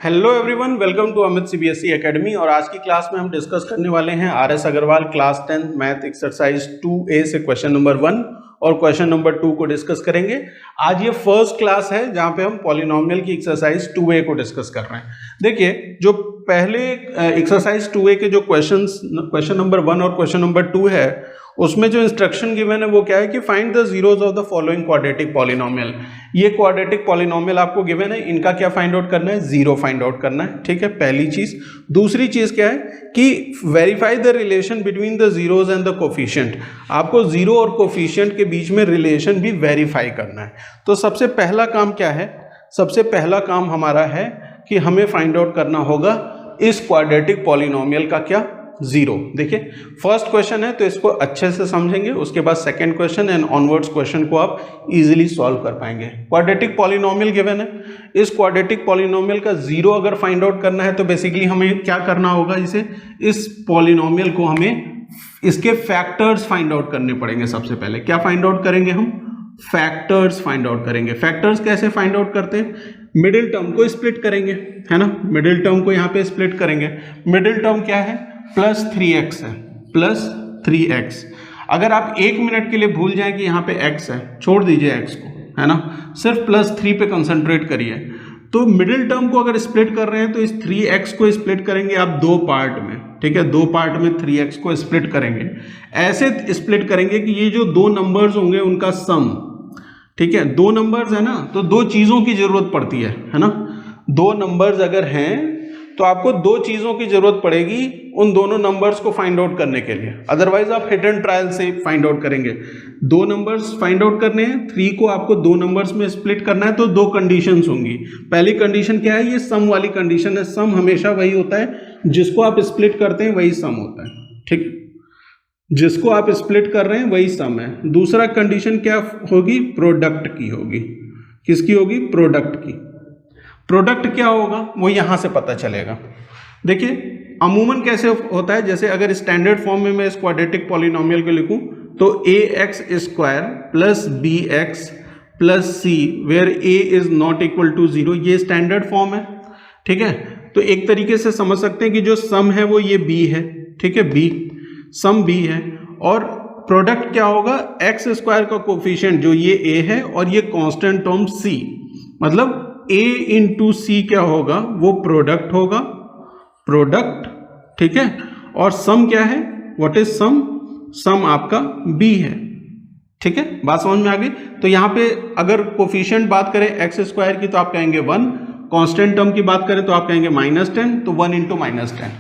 Hello everyone, welcome to Amit CBSE academy. और आज की क्लास में हम डिस्कस करने वाले हैं R S. Agarwal class 10 math exercise 2A से क्वेश्चन नंबर 1 और क्वेश्चन नंबर 2 को डिस्कस करेंगे। आज ये फर्स्ट क्लास है जहां पे हम पॉलिनोमियल की एक्सरसाइज 2A को डिस्कस कर रहे हैं। देखिए, जो पहले एक्सरसाइज 2A के जो क्वेश्चन नंबर 1 और क्वेश्चन नंबर 2 है, उसमें जो इंस्ट्रक्शन गिवन है वो क्या है कि find the zeros of the following quadratic polynomial. ये क्वाड्रेटिक पॉलिनोमियल आपको गिवन है, इनका क्या फाइंड आउट करना है? जीरो फाइंड आउट करना है। ठीक है, पहली चीज। दूसरी चीज क्या है कि verify the relation between the zeros and the coefficient. आपको जीरो और कोफिशिएंट के बीच में रिलेशन भी वेरीफाई करना है। तो सबसे पहला काम क्या है? सबसे पहला काम हमारा है कि हमें फाइंड आउट करना होगा इस क्वाड्रेटिक पॉलिनोमियल का क्या? जीरो। देखिए, फर्स्ट क्वेश्चन है तो इसको अच्छे से समझेंगे, उसके बाद second question and onwards question को आप इजीली सॉल्व कर पाएंगे। क्वाड्रेटिक पॉलिनोमियल गिवन है, इस क्वाड्रेटिक पॉलिनोमियल का जीरो अगर फाइंड आउट करना है तो बेसिकली हमें क्या करना होगा? इस पॉलिनोमियल को हमें इसके फैक्टर्स फाइंड आउट करने पड़ेंगे। सबसे पहले क्या फाइंड आउट करेंगे? हम फैक्टर्स फाइंड आउट करेंगे। फैक्टर्स कैसे फाइंड आउट करते हैं? मिडिल टर्म को स्प्लिट करेंगे, है ना। मिडिल टर्म को यहाँ पे स्प्लिट करेंगे। मिडिल टर्म क्या है? प्लस 3x है, प्लस 3x। अगर आप 1 मिनट के लिए भूल जाएं कि यहाँ पे x है, छोड़ दीजिए x को, है ना, सिर्फ प्लस 3 पे कंसंट्रेट करिए। तो मिडिल टर्म को अगर स्प्लिट कर रहे हैं तो इस 3x को स्प्लिट करेंगे आप दो पार्ट में। ठीक है, दो पार्ट में 3x को स्प्लिट करेंगे। ऐसे स्प्लिट करेंगे कि ये जो दो नंबर्स होंगे उनका सम, ठीक है, दो नंबर्स है ना, तो दो चीजों की जरूरत पड़ती है ना। दो नंबर्स अगर हैं तो आपको दो चीजों की जरूरत पड़ेगी उन दोनों नंबर्स को फाइंड आउट करने के लिए, अदरवाइज आप हिट एंड ट्रायल से फाइंड आउट करेंगे। दो नंबर्स फाइंड आउट करने हैं, 3 को आपको दो नंबर्स में स्प्लिट करना है, तो दो कंडीशंस होंगी। पहली कंडीशन क्या है? ये सम वाली कंडीशन है। सम हमेशा वही होता है जिसको आप स्प्लिट करते हैं, वही सम होता है। ठीक, जिसको आप स्प्लिट कर रहे हैं वही सम है। दूसरा कंडीशन क्या होगी? प्रोडक्ट की होगी। किसकी होगी? प्रोडक्ट की। प्रोडक्ट क्या होगा वो यहां से पता चलेगा। देखिए, अमूमन कैसे होता है, जैसे अगर स्टैंडर्ड फॉर्म में मैं इस क्वाड्रेटिक पॉलिनोमियल को लिखूं तो ax² plus bx plus c where a is not equal to 0, ये स्टैंडर्ड फॉर्म है। ठीक है, तो एक तरीके से समझ सकते हैं कि जो सम है वो ये b है। ठीक है, b सम b है, और प्रोडक्ट क्या होगा? x² का कोफिशिएंट जो ये a है और ये कांस्टेंट टर्म c, मतलब a इंटू सी क्या होगा? वो प्रोडक्ट होगा, प्रोडक्ट। ठीक है, और सम क्या है? What is some? सम आपका b है। ठीक है, बात समझ में आ गई। तो यहां पे अगर कोफिशिएंट बात करें x² की तो आप कहेंगे 1, कांस्टेंट टर्म की बात करें तो आप कहेंगे -10, तो 1 इंटू -10,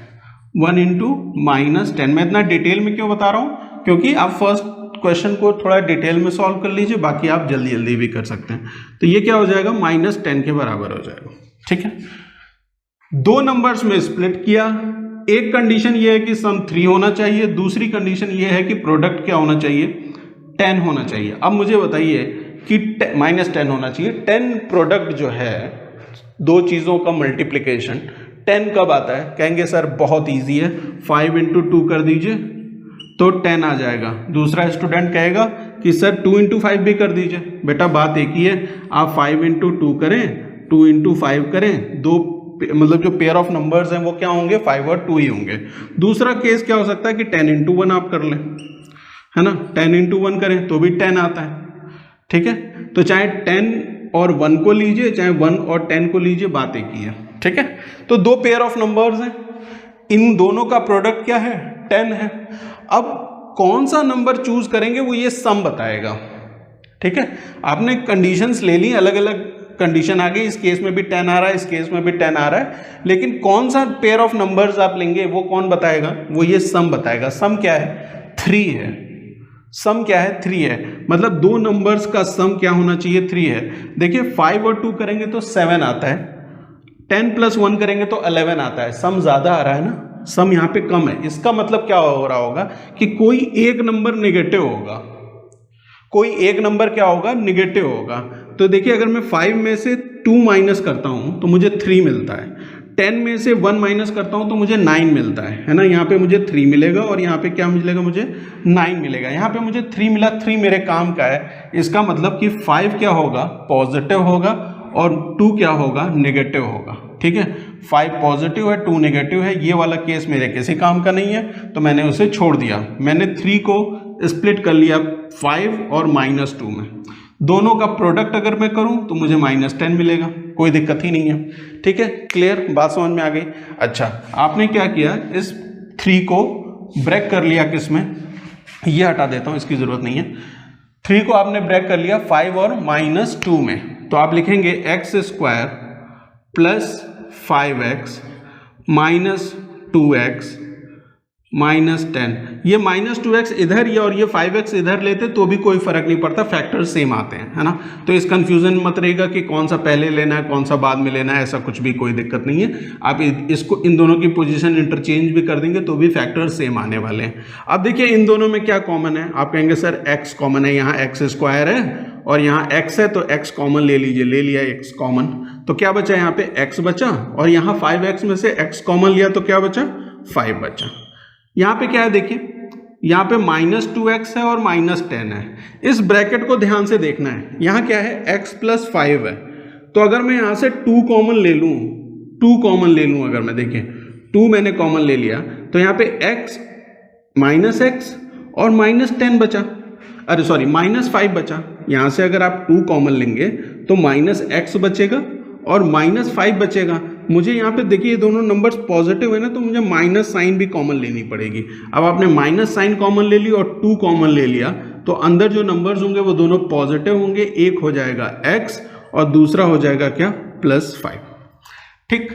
1 इंटू -10। मैं इतना डिटेल में क्यों बता रहा हूं? क्योंकि आप फर्स्ट क्वेश्चन को थोड़ा डिटेल में सॉल्व कर लीजिए, बाकी आप जल्दी जल्दी भी कर सकते हैं। तो ये क्या हो जाएगा? -10 के बराबर हो जाएगा। ठीक है, दो नंबर्स में स्प्लिट किया। एक कंडीशन ये है कि सम 3 होना चाहिए, दूसरी कंडीशन ये है कि प्रोडक्ट क्या होना चाहिए? 10 होना चाहिए। अब मुझे बताइए कि -10 होना चाहिए। 10 प्रोडक्ट जो है, दो चीजों का मल्टीप्लीकेशन 10 कब आता है? कहेंगे सर बहुत ईजी है, 5 इंटू 2 कर दीजिए तो 10 आ जाएगा। दूसरा स्टूडेंट कहेगा कि सर 2 इंटू 5 भी कर दीजिए। बेटा बात एक ही है, आप 5 इंटू 2 करें, 2 इंटू 5 करें, दो मतलब जो पेयर ऑफ नंबर्स हैं वो क्या होंगे? 5 और 2 ही होंगे। दूसरा केस क्या हो सकता है कि 10 इंटू 1 आप कर लें, है ना, 10 इंटू 1 करें तो भी 10 आता है। ठीक है, तो चाहे 10 और 1 को लीजिए, चाहे 1 और 10 को लीजिए, बात एक ही है। ठीक है, तो दो पेयर ऑफ नंबर्स हैं, इन दोनों का प्रोडक्ट क्या है? 10 है। अब कौन सा नंबर चूज करेंगे वो ये सम बताएगा। ठीक है, आपने कंडीशंस ले ली, अलग अलग कंडीशन आ गई, इस केस में भी 10 आ रहा है, इस केस में भी 10 आ रहा है, लेकिन कौन सा पेयर ऑफ नंबर्स आप लेंगे वो कौन बताएगा? वो ये सम बताएगा। सम क्या है? 3 है। सम क्या है? 3 है, मतलब दो नंबर्स का सम क्या होना चाहिए? 3 है। देखिए, 5 और 2 करेंगे तो 7 आता है, 10 प्लस 1 करेंगे तो 11 आता है। सम ज्यादा आ रहा है ना, सम यहाँ पे कम है। इसका मतलब क्या हो रहा होगा कि कोई एक नंबर नेगेटिव होगा, कोई एक नंबर क्या होगा? नेगेटिव होगा। तो देखिए, अगर मैं 5 में से 2 माइनस करता हूं तो मुझे 3 मिलता है, 10 में से 1 माइनस करता हूं तो मुझे 9 मिलता है ना। यहाँ पे मुझे 3 मिलेगा और यहाँ पे क्या मिलेगा? मुझे 9 मिलेगा। यहाँ पे मुझे 3 मिला, 3 मेरे काम का है। इसका मतलब कि 5 क्या होगा? पॉजिटिव होगा और 2 क्या होगा? नेगेटिव होगा। ठीक है, 5 पॉजिटिव है 2 नेगेटिव है, ये वाला केस मेरे किसी काम का नहीं है, तो मैंने उसे छोड़ दिया। मैंने 3 को स्प्लिट कर लिया 5 और -2 में। दोनों का प्रोडक्ट अगर मैं करूं तो मुझे -10 मिलेगा, कोई दिक्कत ही नहीं है। ठीक है, क्लियर, बात समझ में आ गई। अच्छा, आपने क्या किया, इस 3 को ब्रेक कर लिया, किस में, ये हटा देता हूं, इसकी जरूरत नहीं है। 3 को आपने ब्रेक कर लिया 5 और -2 में, तो आप लिखेंगे x² plus 5x minus 2x -10। ये -2x इधर ये और ये 5x इधर लेते तो भी कोई फर्क नहीं पड़ता, फैक्टर सेम आते हैं, है ना। तो इस कंफ्यूजन मत रहेगा कि कौन सा पहले लेना है कौन सा बाद में लेना है, ऐसा कुछ भी कोई दिक्कत नहीं है। आप इसको इन दोनों की पोजीशन इंटरचेंज भी कर देंगे तो भी फैक्टर सेम आने वाले हैं। अब देखिए इन दोनों में क्या कॉमन है, आप कहेंगे सर x कॉमन है, यहाँ x² है और यहाँ x है तो x कॉमन ले लीजिए, ले लिया x कॉमन, तो क्या बचा यहाँ पे x बचा, और यहाँ 5x में से x कॉमन लिया तो क्या बचा, 5 बचा। यहाँ पे क्या है देखिए, यहाँ पे -2x है और -10 है। इस ब्रैकेट को ध्यान से देखना है, यहाँ क्या है x + 5 है, तो अगर मैं यहाँ से 2 कॉमन ले लूँ, 2 कॉमन ले लूँ, अगर मैं देखिए 2 मैंने कॉमन ले लिया तो यहाँ पे x -x और -10 बचा, अरे सॉरी -5 बचा। यहाँ से अगर आप 2 कॉमन लेंगे तो -x बचेगा और -5 बचेगा। मुझे यहाँ पे देखिए ये दोनों नंबर्स पॉजिटिव है ना, तो मुझे माइनस साइन भी कॉमन लेनी पड़ेगी। अब आपने माइनस साइन कॉमन ले ली और 2 कॉमन ले लिया, तो अंदर जो नंबर्स होंगे वो दोनों पॉजिटिव होंगे, एक हो जाएगा x और दूसरा हो जाएगा क्या, +5। ठीक,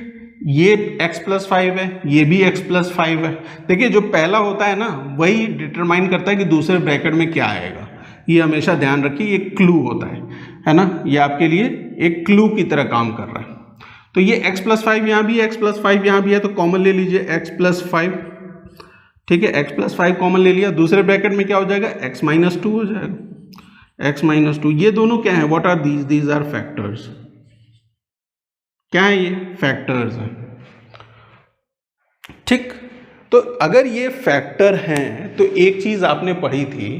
ये x + 5 है, ये भी x + 5 है। देखिए जो पहला होता है ना वही डिटरमाइन करता है कि दूसरे ब्रैकेट में क्या आएगा, ये हमेशा ध्यान रखिए, ये क्लू होता है ना, ये आपके लिए एक क्लू की तरह काम कर रहा है। तो ये x + 5 यहाँ भी है, x + 5 यहाँ भी है, तो कॉमन ले लीजिए x + 5। ठीक है, x + 5 कॉमन ले लिया, दूसरे ब्रैकेट में क्या हो जाएगा, x - 2 हो जाएगा, x - 2। ये दोनों क्या है, what are these, these are factors. क्या है ये, फैक्टर्स हैं। ठीक, तो अगर ये फैक्टर हैं तो एक चीज आपने पढ़ी थी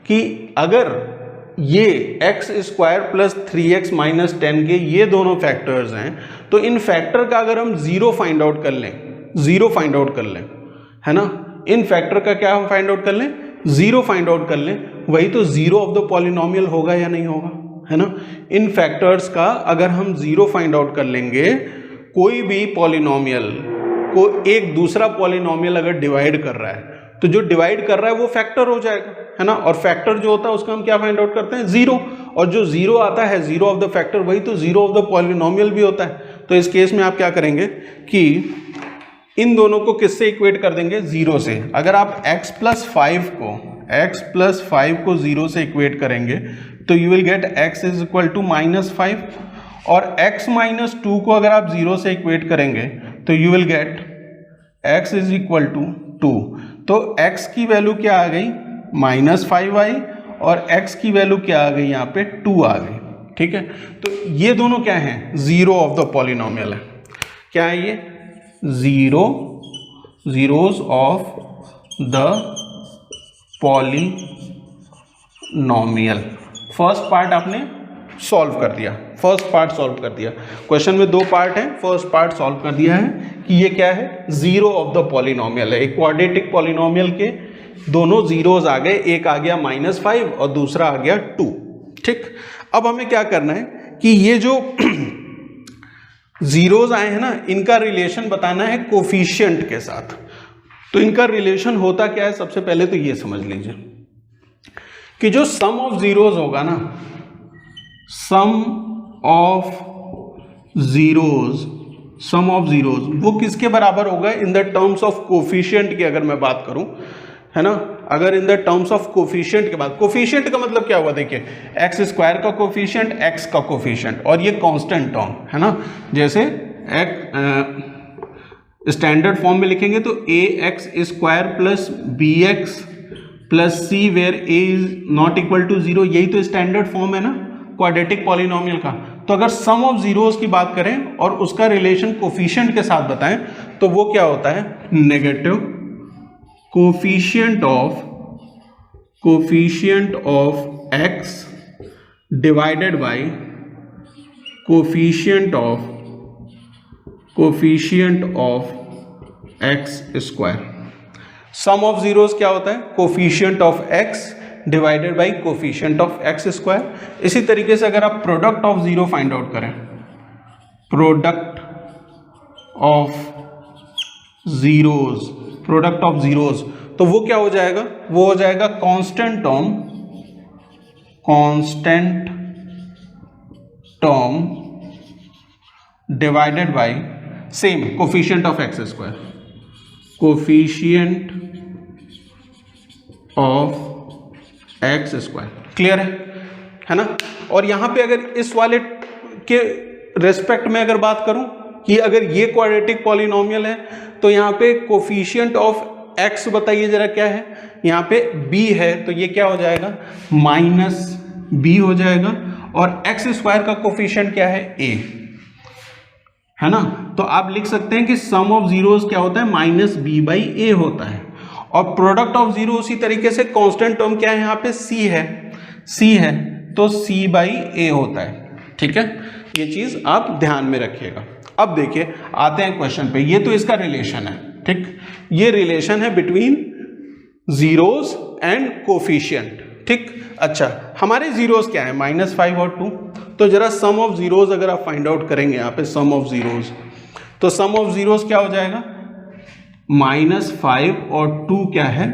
कि अगर ये x² + 3x - 10 के ये दोनों फैक्टर्स हैं, तो इन फैक्टर का अगर हम जीरो फाइंड आउट कर लें, जीरो फाइंड आउट कर लें, है ना, इन फैक्टर का क्या हम फाइंड आउट कर लें, जीरो फाइंड आउट कर लें, वही तो जीरो ऑफ द पॉलिनोमियल होगा या नहीं होगा, है ना। इन फैक्टर्स का अगर हम जीरो फाइंड आउट कर लेंगे, कोई भी पॉलिनोमियल को एक दूसरा पॉलिनोमियल अगर डिवाइड कर रहा है तो जो डिवाइड कर रहा है वो फैक्टर हो जाएगा, है ना। और फैक्टर जो होता है उसका हम क्या फाइंड आउट करते हैं, जीरो, और जो जीरो आता है, जीरो ऑफ द फैक्टर, वही तो जीरो ऑफ द पॉलिनोमियल भी होता है। तो इस केस में आप क्या करेंगे कि इन दोनों को किससे इक्वेट कर देंगे, जीरो से। अगर आप x + 5 को जीरो से इक्वेट करेंगे तो यू विल गेट x = -5, और x - 2 को अगर आप जीरो से इक्वेट करेंगे तो यू विल गेट x = 2। तो x की वैल्यू क्या आ गई, -5 आई, और x की वैल्यू क्या आ गई, यहाँ पे 2 आ गई। ठीक है, तो ये दोनों क्या हैं, जीरो ऑफ द पॉलिनोमियल है। क्या है ये, zeros of the polynomial. First part आपने सॉल्व कर दिया, फर्स्ट पार्ट सॉल्व कर दिया। क्वेश्चन में 2 पार्ट हैं, फर्स्ट पार्ट सॉल्व कर दिया है कि ये क्या है, जीरो ऑफ द पॉलिनोमियल है। एक क्वाड्रेटिक पॉलिनोमियल के दोनों जीरोज आ गए, एक आ गया -5 और दूसरा आ गया 2। ठीक, अब हमें क्या करना है कि ये जो जीरोज आए हैं ना, इनका रिलेशन बताना है कोफिशिएंट के साथ। तो इनका रिलेशन होता क्या है, सबसे पहले तो ये समझ लीजिए कि जो सम ऑफ जीरोज होगा ना, सम ऑफ जीरोज वो किसके बराबर होगा, in the terms of coefficient की अगर मैं बात करूं, है ना। अगर in the terms of coefficient के बाद, कोफिशिएंट का मतलब क्या हुआ, देखिए x² का कोफिशिएंट, x का कोफिशिएंट, और ये कांस्टेंट टर्म, है ना। जैसे स्टैंडर्ड फॉर्म में लिखेंगे तो ax² + bx + c where a ≠ = 0, यही तो स्टैंडर्ड फॉर्म है ना क्वाड्रेटिक पॉलिनोमियल का। तो अगर सम ऑफ जीरोज की बात करें और उसका रिलेशन कोफिशिएंट के साथ बताएं तो वो क्या होता है, negative coefficient of x divided by coefficient of coefficient of x square. Sum of zeros क्या होता है? Coefficient of x divided by coefficient of x square. इसी तरीके से अगर आप product of zero find out करें, प्रोडक्ट ऑफ जीरोस, तो वो क्या हो जाएगा? वो हो जाएगा constant term divided by same coefficient of x square, coefficient of x square. Clear है ना? और यहां पे अगर इस वाले के रेस्पेक्ट में अगर बात करूं कि अगर ये क्वाड्रेटिक पॉलिनोमियल है तो यहाँ पे कोफिशिएंट ऑफ एक्स बताइए जरा क्या है? यहाँ पे b है, तो ये क्या हो जाएगा? -b हो जाएगा। और एक्स स्क्वायर का कोफिशिएंट क्या है? a है ना? तो आप लिख सकते हैं कि सम ऑफ जीरोस क्या होता है? -b/a होता है। और प्रोडक्ट ऑफ जीरो उसी तरीके से कांस्टेंट टर्म क्या है? यहाँ पे c है, तो c/a होता है। ठीक है, ये चीज आप ध्यान में रखिएगा। अब देखिए आते हैं क्वेश्चन पे। ये तो इसका रिलेशन है, ठीक? ये रिलेशन है बिटवीन जीरोस एंड कोफिशिएंट, ठीक? अच्छा, हमारे जीरोस क्या है? -5 और 2। तो जरा सम ऑफ जीरोस अगर आप फाइंड आउट करेंगे यहाँ पे सम ऑफ जीरोस, तो सम ऑफ जीरोस क्या हो जाएगा? -5 और 2 क्या है?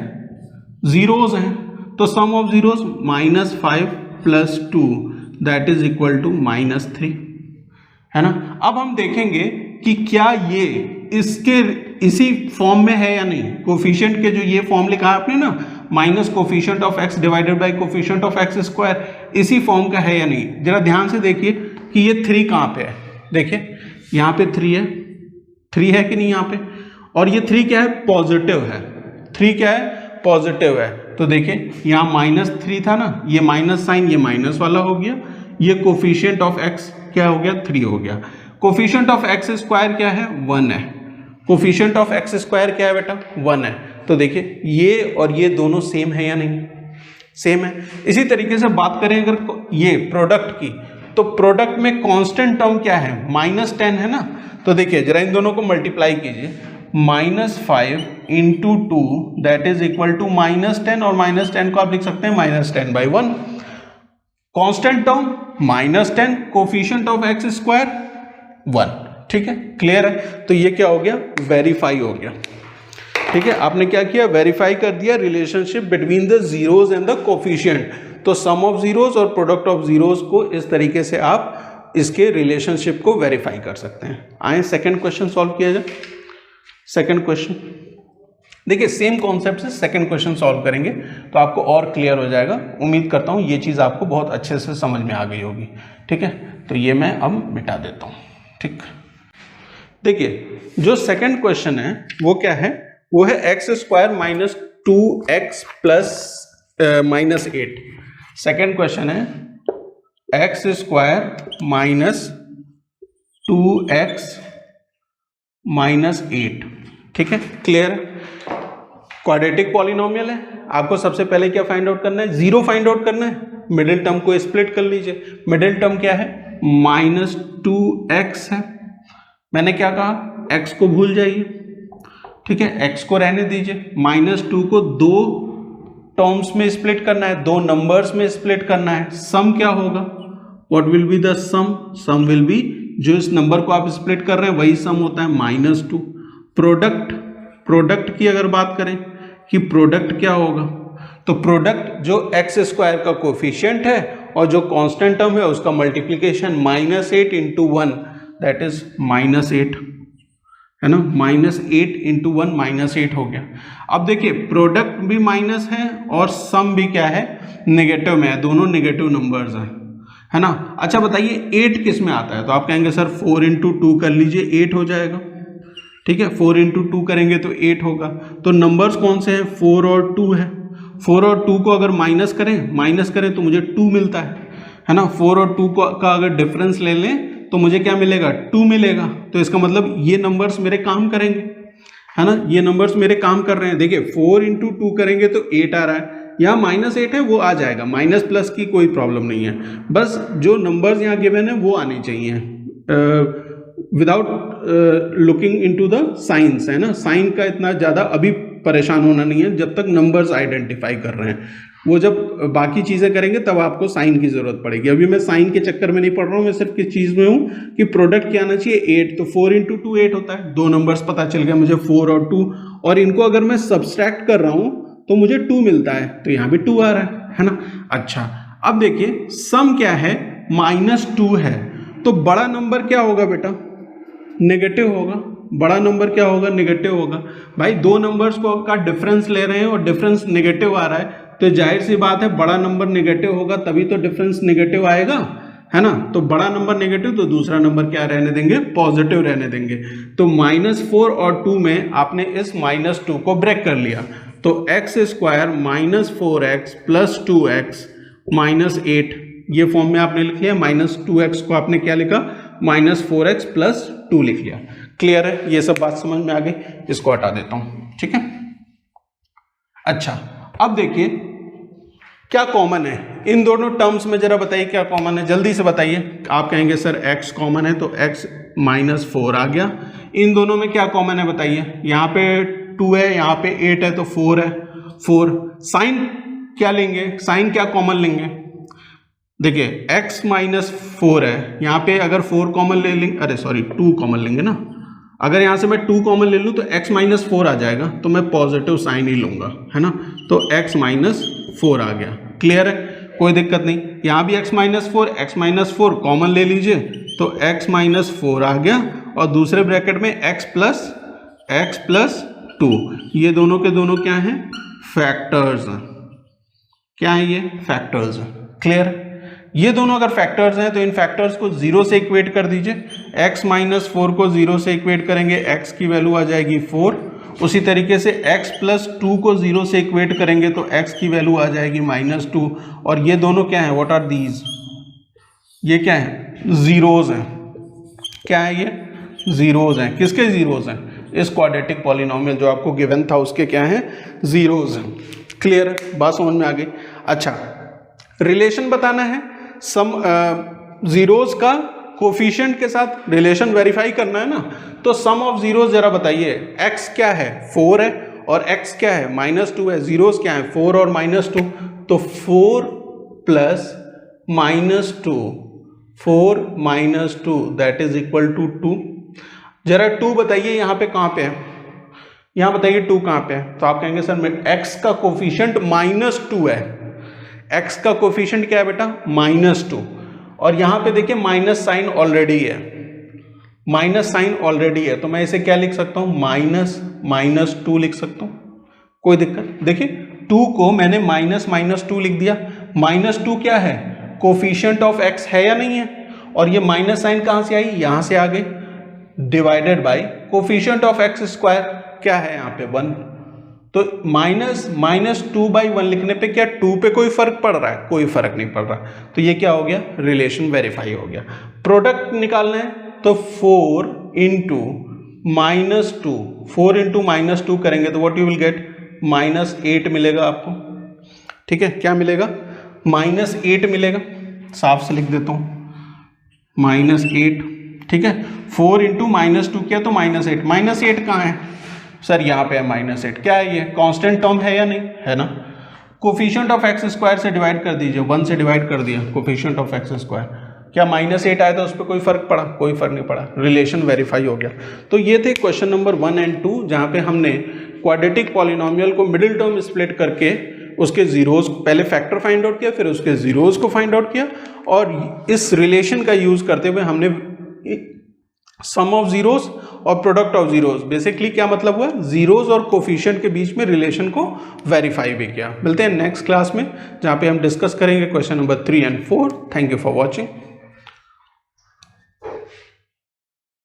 जीरोस हैं, तो sum of zeros -5 + 2 that is equal to -3, है ना? अब हम देखेंगे कि क्या ये इसके इसी फॉर्म में है या नहीं। कोफिशिएंट के जो ये फॉर्म लिखा है आपने ना, minus coefficient of x divided by coefficient of x square, इसी फॉर्म का है या नहीं। जरा ध्यान से देखिए कि ये 3 कहाँ पे है। देखिए यहाँ पे 3 है, 3 है कि नहीं यहाँ पे? और ये 3 क्या है? पॉजिटिव है। 3 क्या है? पॉजिटिव है। तो देखिए यहाँ -3 था ना, ये माइनस साइन, ये माइनस वाला हो गया। ये कोफिशिएंट ऑफ एक्स क्या हो गया? 3 हो गया। कोफिशिएंट ऑफ एक्स स्क्वायर क्या है? 1 है। कोफिशिएंट ऑफ एक्स स्क्वायर क्या है बेटा? 1 है। तो देखिए ये और ये दोनों सेम है या नहीं? सेम है। इसी तरीके से बात करें अगर ये प्रोडक्ट की, तो प्रोडक्ट में कांस्टेंट टर्म क्या है? -10 है ना? तो देखिए जरा इन दोनों को मल्टीप्लाई कीजिए, -5 × 2 दैट इज इक्वल टू -10, और -10 को आप लिख सकते हैं -10/1। Constant term -10, coefficient of x square 1। ठीक है, क्लियर है? तो ये क्या हो गया? वेरीफाई हो गया। ठीक है, आपने क्या किया? वेरीफाई कर दिया relationship between the zeros and the coefficient. तो सम ऑफ जीरोस और प्रोडक्ट ऑफ जीरोस को इस तरीके से आप इसके रिलेशनशिप को वेरीफाई कर सकते हैं। आए सेकंड क्वेश्चन सॉल्व किया जाए। सेकंड क्वेश्चन देखिए, सेम कॉन्सेप्ट से सेकंड क्वेश्चन सॉल्व करेंगे तो आपको और क्लियर हो जाएगा। उम्मीद करता हूँ ये चीज़ आपको बहुत अच्छे से समझ में आ गई होगी। ठीक है, तो ये मैं अब मिटा देता हूँ। ठीक, देखिए जो सेकंड क्वेश्चन है वो क्या है? वो है x² - 2x + -8। सेकंड क्वेश्चन है x² - 2x - 8। ठीक है, क्लियर? क्वाड्रेटिक पॉलिनोमियल है। आपको सबसे पहले क्या फाइंड आउट करना है? जीरो फाइंड आउट करना है। मिडिल टर्म को स्प्लिट कर लीजिए। मिडिल टर्म क्या है? -2x है। मैंने क्या कहा? x को भूल जाइए। ठीक है, x को रहने दीजिए। -2 को 2 टर्म्स में स्प्लिट करना है, 2 नंबर्स में स्प्लिट करना है। सम क्या होगा? What will be the sum? Sum will be, जो इस नंबर को आप स्प्लिट कर रहे हैं वही सम होता है, -2। प्रोडक्ट की अगर बात करें कि प्रोडक्ट क्या होगा, तो प्रोडक्ट जो x² का कोफिशिएंट है और जो कांस्टेंट टर्म है उसका मल्टीप्लिकेशन, -8 × 1 दैट इज -8, है ना? -8 × 1 -8 हो गया। अब देखिए प्रोडक्ट भी माइनस है और सम भी क्या है? नेगेटिव में है। दोनों नेगेटिव नंबर्स हैं, है ना? अच्छा बताइए 8 किस में आता है? तो आप कहेंगे सर 4 × 2 कर लीजिए, 8 हो जाएगा। ठीक है, 4 × 2 करेंगे तो 8 होगा। तो नंबर्स कौन से हैं? 4 और 2 है। 4 और 2 को अगर माइनस करें तो मुझे 2 मिलता है ना? 4 और 2 का अगर डिफरेंस ले लें तो मुझे क्या मिलेगा? 2 मिलेगा। तो इसका मतलब ये नंबर्स मेरे काम करेंगे, है ना? ये नंबर्स मेरे काम कर रहे हैं। देखिए 4 × 2 करेंगे तो 8 आ रहा है, यहाँ -8 है वो आ जाएगा, माइनस प्लस की कोई प्रॉब्लम नहीं है। बस जो नंबर्स यहाँ गिवन है वो आने चाहिए, without looking into the science, है ना, साइन का इतना ज़्यादा अभी परेशान होना नहीं है जब तक नंबर्स आइडेंटिफाई कर रहे हैं। वो जब बाकी चीज़ें करेंगे तब आपको साइन की ज़रूरत पड़ेगी। अभी मैं साइन के चक्कर में नहीं पढ़ रहा हूँ, मैं सिर्फ किस चीज़ में हूँ कि प्रोडक्ट क्या आना चाहिए 8, तो 4 इंटू 2 8 होता है। दो नंबर्स पता चल गया मुझे 4 और 2, और इनको अगर मैं सब्सट्रैक्ट कर रहा हूँ तो मुझे 2 मिलता है, तो यहाँ भी 2 आ रहा है ना। अच्छा, अब देखिए सम क्या है, -2 है, तो बड़ा नंबर क्या होगा बेटा, नेगेटिव होगा। बड़ा नंबर क्या होगा, नेगेटिव होगा। भाई दो नंबर्स को का डिफरेंस ले रहे हैं और डिफरेंस नेगेटिव आ रहा है, तो जाहिर सी बात है बड़ा नंबर नेगेटिव होगा तभी तो डिफरेंस नेगेटिव आएगा, है ना। तो बड़ा नंबर नेगेटिव तो दूसरा नंबर क्या रहने देंगे, पॉजिटिव रहने देंगे। तो -4 और 2 में आपने इस -2 को ब्रेक कर लिया, तो x² -4x + 2x -8 ये फॉर्म में आपने लिख लिया। -2x को आपने क्या लिखा, -4x + 2 लिख लिया। क्लियर है, ये सब बात समझ में आ गई। इसको हटा देता हूं, ठीक है। अच्छा, अब देखिए क्या कॉमन है इन दोनों टर्म्स में, जरा बताइए क्या कॉमन है, जल्दी से बताइए। आप कहेंगे सर x कॉमन है, तो x -4 आ गया। इन दोनों में क्या कॉमन है बताइए, यहाँ पे 2 है, यहाँ पे 8 है, तो 4 है। 4 साइन क्या लेंगे, साइन क्या कॉमन लेंगे, देखिए x -4 है, यहाँ पे अगर 4 कॉमन ले लेंगे, अरे सॉरी 2 कॉमन लेंगे ना। अगर यहाँ से मैं 2 कॉमन ले लूँ तो x -4 आ जाएगा, तो मैं पॉजिटिव साइन ही लूँगा, है ना। तो x -4 आ गया। क्लियर है, कोई दिक्कत नहीं। यहाँ भी x -4 कॉमन ले लीजिए, तो x -4 आ गया, और दूसरे ब्रैकेट में x + 2, ये दोनों के दोनों क्या हैं, फैक्टर्स हैं। क्या है ये, फैक्टर्स हैं। क्लियर, ये दोनों अगर फैक्टर्स हैं तो इन फैक्टर्स को 0 से इक्वेट कर दीजिए। x -4 को 0 से इक्वेट करेंगे, x की वैल्यू आ जाएगी 4। उसी तरीके से x + 2 को 0 से इक्वेट करेंगे तो x की वैल्यू आ जाएगी -2। और ये दोनों क्या है, व्हाट आर दीज, ये क्या है, जीरोज हैं। क्या है ये, जीरोज हैं। किसके जीरोज हैं, इस क्वाड्रेटिक पॉलिनोमियल जो आपको गिवन था उसके क्या हैं, जीरोज हैं। क्लियर है, बात समझ में आ गई। अच्छा, रिलेशन बताना है, सम जीरोज का कोफिशिएंट के साथ रिलेशन वेरीफाई करना है ना। तो सम ऑफ जीरोज जरा बताइए, x क्या है, 4 है, और x क्या है, -2 है। जीरोज क्या है, 4 और -2, तो 4 + -2, 4 - 2 दैट इज इक्वल टू 2। जरा 2 बताइए यहाँ पे कहाँ पे है, यहाँ बताइए 2 कहाँ पे है। तो आप कहेंगे सर x का कोफिशिएंट -2 है। x का कोफिशिएंट क्या है बेटा, -2, और यहाँ पे देखिए माइनस साइन ऑलरेडी है, माइनस साइन ऑलरेडी है, तो मैं इसे क्या लिख सकता हूँ, -2 लिख सकता हूँ। कोई दिक्कत, देखिए 2 को मैंने -2 लिख दिया। -2 क्या है, कोफिशिएंट ऑफ x है या नहीं है, और ये माइनस साइन कहाँ से आई, यहाँ से आ गई, divided by coefficient of x² क्या है यहाँ पे 1। तो -2/1 लिखने पे क्या 2 पे कोई फर्क पड़ रहा है, कोई फर्क नहीं पड़ रहा। तो ये क्या हो गया, रिलेशन वेरीफाई हो गया। प्रोडक्ट निकालना है तो 4 × -2, 4 × -2 करेंगे तो व्हाट यू विल गेट, -8 मिलेगा आपको। ठीक है, क्या मिलेगा, -8 मिलेगा। साफ से लिख देता हूँ, -8। ठीक है, 4 × -2 किया तो -8, -8 कहाँ है सर, यहाँ पे है -8। क्या है ये, कांस्टेंट टर्म है या नहीं, है ना। कोफिशिएंट ऑफ x² से डिवाइड कर दीजिए, 1 से डिवाइड कर दिया कोफिशिएंट ऑफ x²। क्या -8 आया था, उस पर कोई फर्क पड़ा, कोई फर्क नहीं पड़ा, रिलेशन वेरीफाई हो गया। तो ये थे क्वेश्चन नंबर 1 और 2, जहाँ पे हमने क्वाड्रेटिक पॉलिनोमियल को मिडिल टर्म स्प्लिट करके उसके जीरोज, पहले फैक्टर फाइंड आउट किया, फिर उसके जीरोज को फाइंड आउट किया, और इस रिलेशन का यूज करते हुए हमने सम ऑफ जीरोज और प्रोडक्ट ऑफ जीरोज, बेसिकली क्या मतलब हुआ, जीरोज और कोफिशिएंट के बीच में रिलेशन को वेरीफाई भी किया। मिलते हैं नेक्स्ट क्लास में, जहाँ पे हम डिस्कस करेंगे क्वेश्चन नंबर 3 और 4। Thank you for watching.